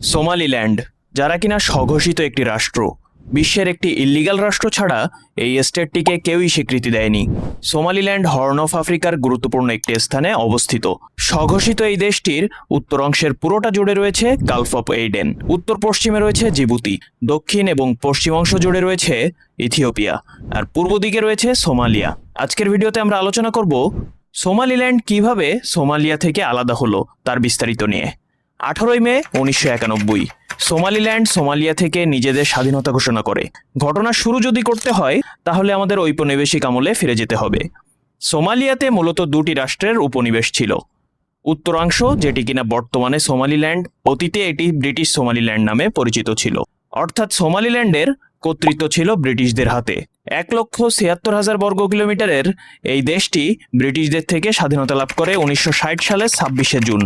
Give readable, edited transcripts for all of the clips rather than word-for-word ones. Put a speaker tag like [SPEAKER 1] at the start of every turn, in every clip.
[SPEAKER 1] Somaliland, যারা কিনা স্বঘোষিত একটি রাষ্ট্র, বিশ্বের একটি ইল্লিগাল রাষ্ট্র ছাড়া এই স্টেটটিকে কেউই স্বীকৃতি দেয়নি। সোমালিল্যান্ড হর্ন অফ আফ্রিকার গুরুত্বপূর্ণ একটি স্থানে অবস্থিত। স্বঘোষিত এই দেশটির উত্তর অংশের পুরোটা জুড়ে রয়েছে গালফ অফ এইডেন, উত্তর পশ্চিমে রয়েছে জিবুতি, দক্ষিণ এবং পশ্চিম অংশ জুড়ে রয়েছে ইথিওপিয়া, আর পূর্ব দিকে রয়েছে সোমালিয়া। আজকের ভিডিওতে আমরা আলোচনা করব সোমালিল্যান্ড কিভাবে সোমালিয়া থেকে আলাদা হলো তার বিস্তারিত নিয়ে। 18 মে 1991 সোমালিল্যান্ড সোমালিয়া থেকে নিজেদের স্বাধীনতা ঘোষণা করে। ঘটনার শুরু যদি করতে হয় তাহলে আমাদের ঔপনিবেশিক আমলে ফিরে যেতে হবে। সোমালিয়াতে মূলত দুটি রাষ্ট্রের উপনিবেশ ছিল। উত্তরাংশ, যেটি কিনা বর্তমানে সোমালিল্যান্ড, অতীতে এটি ব্রিটিশ সোমালিল্যান্ড নামে পরিচিত ছিল। অর্থাৎ সোমালিল্যান্ডের কর্তৃত্ব ছিল ব্রিটিশদের হাতে। 1,76,000 বর্গ কিলোমিটারের এই দেশটি ব্রিটিশদের থেকে স্বাধীনতা লাভ করে 1960 সালের 26শে জুন।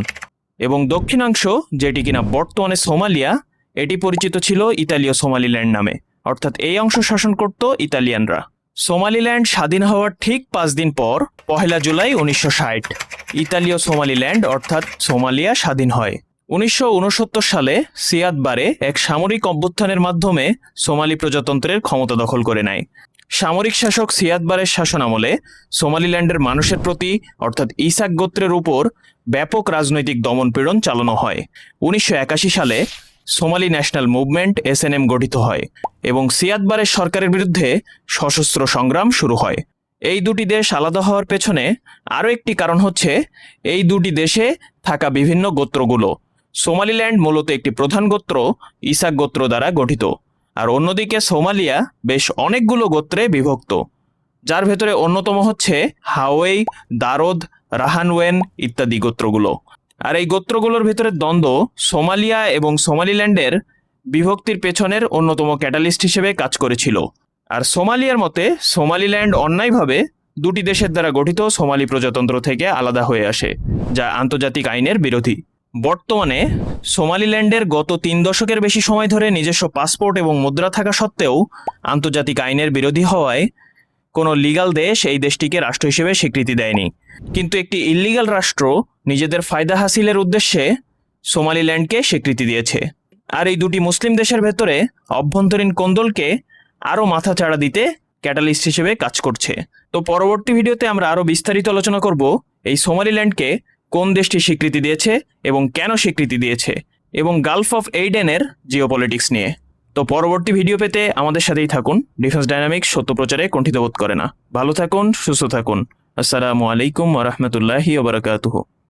[SPEAKER 1] এবং দক্ষিণাংশ, যেটি কিনা বর্তমানে সোমালিয়া, এটি পরিচিত ছিল ইতালীয় সোমালিল্যান্ড নামে। অর্থাৎ এই অংশ শাসন করত ইতালিয়ানরা। সোমালিল্যান্ড স্বাধীন হওয়ার ঠিক 5 দিন পর 1 জুলাই 1960 ইতালীয় সোমালিল্যান্ড অর্থাৎ সোমালিয়া স্বাধীন হয়। 1969 সালে সিয়াদ বারে এক সামরিক অভ্যুত্থানের মাধ্যমে সোমালি প্রজাতন্ত্রের ক্ষমতা দখল করে নেয়। সামরিক শাসক সিয়াদ বারের শাসন আমলে সোমালিল্যান্ডের মানুষের প্রতি অর্থাৎ ইসাক গোত্রের উপর ব্যাপক রাজনৈতিক দমনপীড়ন চালানো হয়। 1981 সালে সোমালি ন্যাশনাল মুভমেন্ট SNM গঠিত হয় এবং সিয়াদ বারের সরকারের বিরুদ্ধে সশস্ত্র সংগ্রাম শুরু হয়। এই দুটি দেশ আলাদা হওয়ার পেছনে আরও একটি কারণ হচ্ছে এই দুটি দেশে থাকা বিভিন্ন গোত্রগুলো। সোমালিল্যান্ড মূলত একটি প্রধান গোত্র ইসাক গোত্র দ্বারা গঠিত, আর অন্যদিকে সোমালিয়া বেশ অনেকগুলো গোত্রে বিভক্ত, যার ভেতরে অন্যতম হচ্ছে হাওয়েই, দারোদ, রাহানওয়েন ইত্যাদি গোত্রগুলো। আর এই গোত্রগুলোর ভেতরে দ্বন্দ্ব সোমালিয়া এবং সোমালিল্যান্ডের বিভক্তির পেছনের অন্যতম ক্যাটালিস্ট হিসেবে কাজ করেছিল। আর সোমালিয়ার মতে সোমালিল্যান্ড অন্যায়ভাবে দুটি দেশের দ্বারা গঠিত সোমালি প্রজাতন্ত্র থেকে আলাদা হয়ে আসে, যা আন্তর্জাতিক আইনের বিরোধী। বর্তমানে সোমালিল্যান্ডের গত 3 দশকের বেশি সময় ধরে নিজস্ব পাসপোর্ট এবং মুদ্রা থাকা সত্ত্বেও আন্তর্জাতিক আইনের বিরোধী হওয়ায় কোনো লিগ্যাল দেশ এই দেশটিকে রাষ্ট্র হিসেবে স্বীকৃতি দেয়নি। কিন্তু একটি ইল্লিগাল রাষ্ট্র নিজেদের ফায়দা হাসিলের উদ্দেশ্যে সোমালিল্যান্ডকে স্বীকৃতি দিয়েছে। আর এই দুটি মুসলিম দেশের ভেতরে অভ্যন্তরীণ কোন্দলকে আরও মাথাচাড়া দিতে ক্যাটালিস্ট হিসেবে কাজ করছে। তো পরবর্তী ভিডিওতে আমরা আরও বিস্তারিত আলোচনা করব এই সোমালিল্যান্ডকে কোন দেশটি স্বীকৃতি দিয়েছে এবং কেন স্বীকৃতি দিয়েছে, এবং গালফ অফ এইডেনের জিওপলিটিক্স নিয়ে। তো পরবর্তী ভিডিও পেতে আমাদের সাথেই থাকুন। ডিফেন্স ডায়নামিক্স সত্য প্রচারে কুণ্ঠিত বোধ করে না। ভালো থাকুন, সুস্থ থাকুন। আসসালামু আলাইকুম ওয়া রাহমাতুল্লাহি ওয়া বারাকাতুহু।